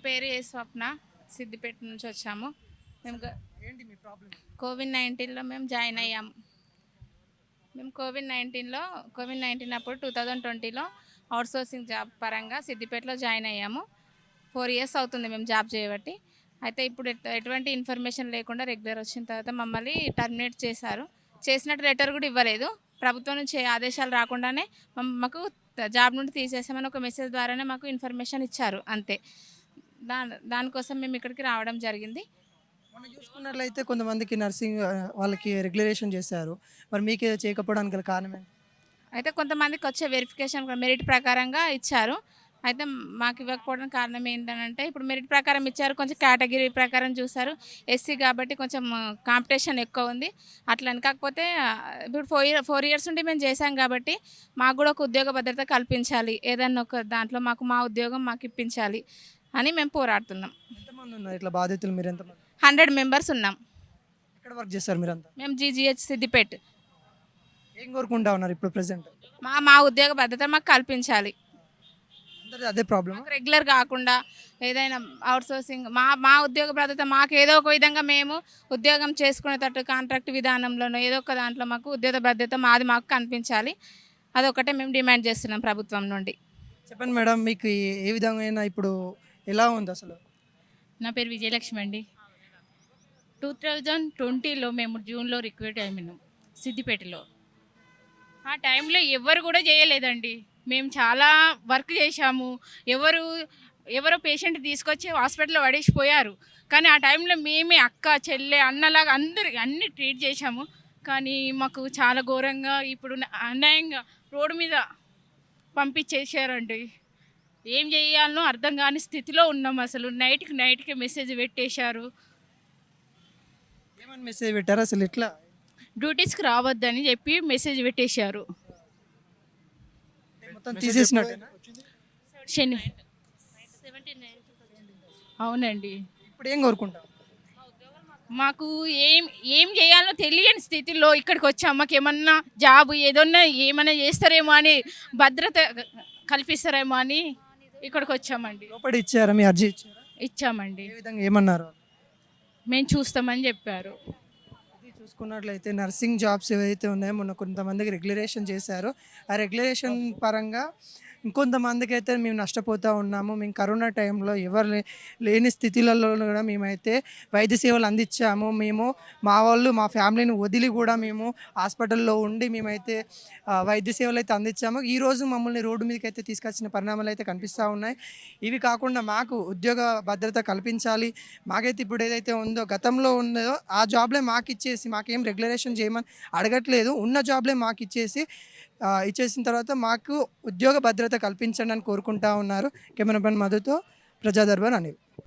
పేరు ఏ స్వప్న, సిద్దిపేట నుంచి వచ్చాము. మేము ఏంటి మీ ప్రాబ్లం? కోవిడ్-19లో మేము జాయిన్ అయ్యాము. మేము కోవిడ్-19 అప్పుడు 2020లో అవుట్సోర్సింగ్ జాబ్ పరంగా సిద్దిపేటలో జాయిన్ అయ్యాము. 4 ఇయర్స్ అవుతుంది మేము జాబ్ చేయబట్టి. అయితే ఇప్పుడు ఎటువంటి ఇన్ఫర్మేషన్ లేకుండా రెగ్యులర్ వచ్చిన తర్వాత మమ్మల్ని టర్మినేట్ చేశారు. చేసినట్టు లెటర్ కూడా ఇవ్వలేదు. ప్రభుత్వం నుంచి ఆదేశాలు రాకుండానే మాకు జాబ్ నుండి తీసేసామని ఒక మెసేజ్ ద్వారానే మాకు ఇన్ఫర్మేషన్ ఇచ్చారు అంతే. దానికోసం మేము ఇక్కడికి రావడం జరిగింది. మనం చూసుకున్నట్లయితే కొంతమందికి నర్సింగ్ వాళ్ళకి రెగ్యులరేషన్ చేశారు. మరి మీకే చేయకపోవడానికి గల కారణం ఏంటి? అయితే కొంతమందికి వచ్చే వెరిఫికేషన్ మెరిట్ ప్రకారంగా ఇచ్చారు. అయితే మాకు ఇవ్వకపోవడానికి కారణం ఏంటంటే ఇప్పుడు మెరిట్ ప్రకారం ఇచ్చారు, కొంచెం కేటగిరీ ప్రకారం చూసారు. ఎస్సీ కాబట్టి కొంచెం కాంపిటీషన్ ఎక్కువ ఉంది అట్లని. కాకపోతే ఇప్పుడు 4 ఇయర్స్ నుండి మేము చేశాం కాబట్టి మాకు కూడా ఒక ఉద్యోగ భద్రత కల్పించాలి, ఏదన్నా ఒక దాంట్లో మా ఉద్యోగం మాకు ఇప్పించాలి అని మేము పోరాడుతున్నాం. ఎంతమంది ఉన్నారు ఇట్లా బాధితులు? మీరు ఎంతమంది? 100 మెంబర్స్ ఉన్నాం. ఎక్కడ వర్క్ చేస్తారు మీరంతా? మేము జీజీహెచ్ సిద్దిపేట. ఏం కోరుకుంటా ఉన్నారు ఇప్పుడు ప్రెసెంట్? మా ఉద్యోగ భద్రత మాకు కల్పించాలి. అందరిది అదే ప్రాబ్లమ్. రెగ్యులర్ కాకుండా ఏదైనా అవుట్సోర్సింగ్ మా ఉద్యోగ భద్రత మాకు ఏదో ఒక విధంగా మేము ఉద్యోగం చేసుకునేటట్టు కాంట్రాక్ట్ విధానంలోనో ఏదో ఒక దాంట్లో మాకు ఉద్యోగ భద్రత మాకు కనిపించాలి. అదొకటే మేము డిమాండ్ చేస్తున్నాం ప్రభుత్వం నుండి. చెప్పండి మేడం, మీకు ఏ విధమైన ఇప్పుడు ఎలా ఉంది అసలు? నా పేరు విజయలక్ష్మి అండి. 2020లో మేము జూన్లో రిక్రూట్ అయినాం సిద్దిపేటలో. ఆ టైంలో ఎవరు కూడా చేయలేదండి. మేము చాలా వర్క్ చేశాము. ఎవరో పేషెంట్ తీసుకొచ్చి హాస్పిటల్లో పడేసిపోయారు. కానీ ఆ టైంలో మేమే అక్క చెల్లె అన్నలాగా అన్ని ట్రీట్ చేశాము. కానీ మాకు చాలా ఘోరంగా ఇప్పుడు అన్యాయంగా రోడ్డు మీద పంపించేసారండి. ఏం చేయాలనో అర్థం కాని స్థితిలో ఉన్నాం. అసలు నైట్కి మెసేజ్ పెట్టేశారు. ఏమని మెసేజ్ పెట్టారు అసలు? ఇట్లా డ్యూటీస్కి రావద్దని చెప్పి మెసేజ్ పెట్టేశారు. మొత్తం తీసేసినట్టు శని అవునండి. ఇప్పుడు ఏం కోరుకుంటాం? మాకు ఏం చేయాలో తెలియని స్థితిలో ఇక్కడికి వచ్చాం. మాకు ఏమన్నా జాబ్ ఏమన్నా చేస్తారేమో అని, భద్రత కల్పిస్తారేమో అని ఇక్కడికి వచ్చామండి. లోపడి ఇచ్చారా? మీ అర్జీ ఇచ్చారా? ఇచ్చామండి. ఏ విధంగా ఏమన్నారు? మేము చూస్తామని చెప్పారు. ఇది చూసుకున్నట్లయితే నర్సింగ్ జాబ్స్ ఏవైతే ఉన్నాయో మొన్న కొంతమందికి రెగ్యులరేషన్ చేశారో ఆ రెగ్యులరేషన్ పరంగా ఇంకొంతమందికి అయితే మేము నష్టపోతూ ఉన్నాము. మేము కరోనా టైంలో ఎవరు లేని స్థితిలలో కూడా మేమైతే వైద్య సేవలు అందించాము. మేము మా ఫ్యామిలీని వదిలి కూడా మేము హాస్పిటల్లో ఉండి మేమైతే వైద్య సేవలు అయితే అందించాము. ఈరోజు మమ్మల్ని రోడ్డు మీదకి అయితే తీసుకొచ్చిన పరిణామాలు అయితే కనిపిస్తూ ఉన్నాయి. ఇవి కాకుండా మాకు ఉద్యోగ భద్రత కల్పించాలి. మాకైతే ఇప్పుడు ఏదైతే ఉందో గతంలో ఉందో ఆ జాబ్లే మాకు ఇచ్చేసి, మాకేం రెగ్యులరేషన్ చేయమని అడగట్లేదు, ఉన్న జాబ్లే మాకు ఇచ్చేసిన తర్వాత మాకు ఉద్యోగ భద్రత కల్పించండి అని కోరుకుంటా ఉన్నారు. కెమెరామెన్ మధుతో ప్రజా దర్బార్ అనిల్.